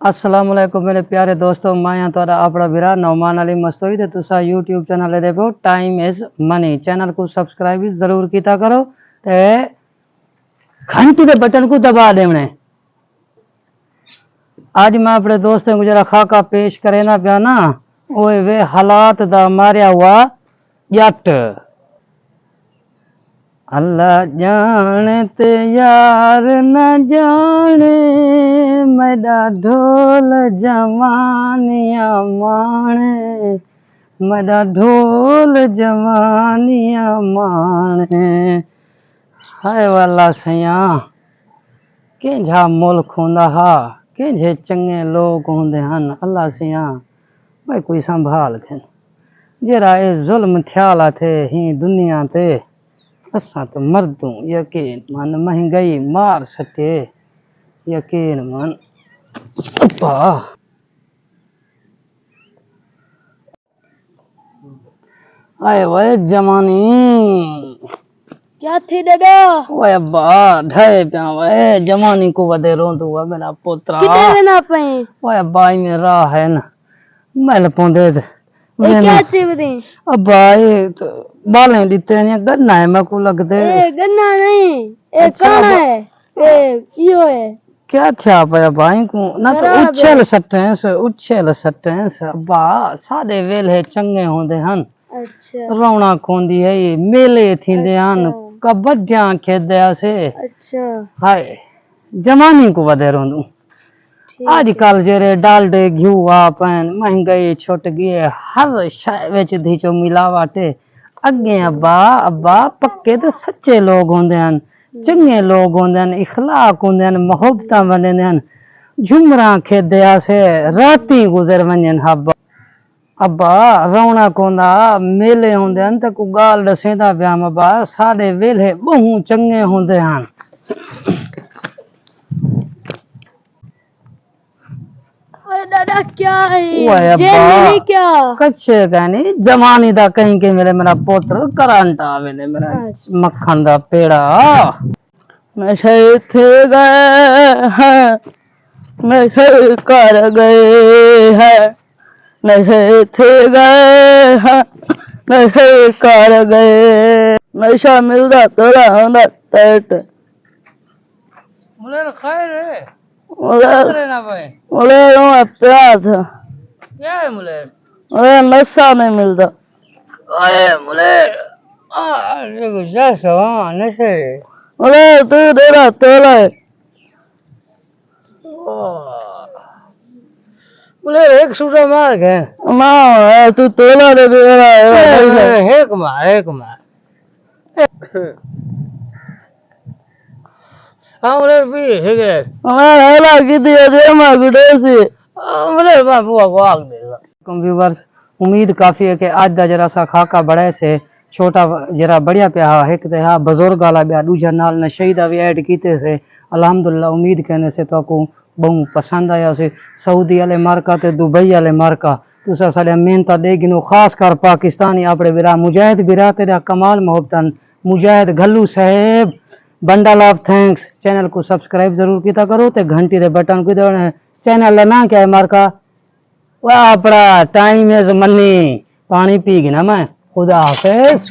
अस्सलाम वालेकुम मेरे प्यारे दोस्तों, मैं तुहाडा अपना वीरा नौमान अली मस्तोई ते तुसा यूट्यूब चैनल देखो टाइम इज मनी। चैनल को सब्सक्राइब भी जरूर किया करो ते घंटी के बटन को दबा देने। आज मैं अपने दोस्तों को जरा खाका पेश करे ना पिया ना, ओए वे हालात दा मारिया हुआ जट। अल्लाह जाने ते यार न जाने, मेरा ढोल जवानिया माने, मेरा ढोल जवानिया माने। हाय वाला सैया केंझा मुल्क होंदा हा, केंझे चंगे लोग होंदे हन। अल्लाह सैया भाई कोई संभाल के जरा ए जुल्म थयाला थे ही दुनिया ते असा तो मर्दू यकीन मन, महंगाई मार सके यकीन मन। आए वह जमानी क्या थी दादा? ओए अब्बा ढाए पिया वह जमानी को वदे रोंदू वा मेरा पोतरा। कितने दिन आप आए? ओए अब्बा में राह है ना मैल पोंदे ये क्या चीज दी? अब्बा ये तो बाले दिते ने गन्ना है मैं को लगदे। ए गन्ना नहीं, ए काना है, ए यो है। क्या था पाया भाई को ना तो उछल सट्टे से अब्बा सादे वेले चंगे होंदे हन। अच्छा रौना खोंदी है ये मेले थींदे हन कबड्डियां खेदया से। अच्छा हाय जमानी को वदे रोंदू। आजकल जेरे डालडे घिऊ आपन महंगाई छुट गई है, हर शय विच धीचो मिलावट है। अगे अब्बा अब्बा पक्के ते सच्चे लोग होंदे हन, चंगे लोग होंदे हन, इखलाक होंदे हन, मोहब्बतां वंडदे हन। झुमरा खेदया से राती गुजर वंजन अब्बा। अब्बा रौना कोंदा मेले होंदे हन ते को गाल दसेंदा ब्याम अब्बा साडे वेले बहु चंगे होंदे हन। ओए दादा क्या है? ओए जेल में नहीं क्या? कच्चे कहनी जमानी दा कहीं के मेरा पुत्र करंट आवे ने मेरा मक्खन दा पेड़ा। नशे थे गए हैं, नशे कर गए हैं, नशे थे गए हैं, नशे कर गए। नशा मिलदा तोड़ा होंदा टेट मुले खाए रे मुले ना भाई मुले नो प्यार था क्या है मुले मुले नशा नहीं मिलता। अरे मुले देखो जैसा नशे मुले तू दे रहा तोला है मुले एक सूटा मार के माँ तू तोला दे दे रहा है एक मार हाँ मुले भी ठीक है हमारा हेला की दिया दे मार गुडे से मुले बाबू को आग देगा। व्यूअर्स उम्मीद काफी है कि आज दा जरा सा खाका बड़े से छोटा जरा बढ़िया पे हा एक ते हा बुजुर्ग वाला ब्या दूजा नाल नशे दा भी ऐड कीते से अल्हम्दुलिल्लाह। उम्मीद कहने से तो को बहु पसंद आया से। सऊदी वाले मार्का ते दुबई वाले मार्का तुसा साडे मेहनत दे गिनो, खास कर पाकिस्तानी अपने विरा मुजाहिद विरा तेरा कमाल मोहब्बतन मुजाहिद घल्लू साहेब बंडल ऑफ थैंक्स। चैनल को सब्सक्राइब जरूर किया करो ते घंटी दे बटन को दबाना। चैनल ना क्या है मार्का वह अपना टाइम इज मनी। पानी पी गया ना मैं। खुदा हाफिज।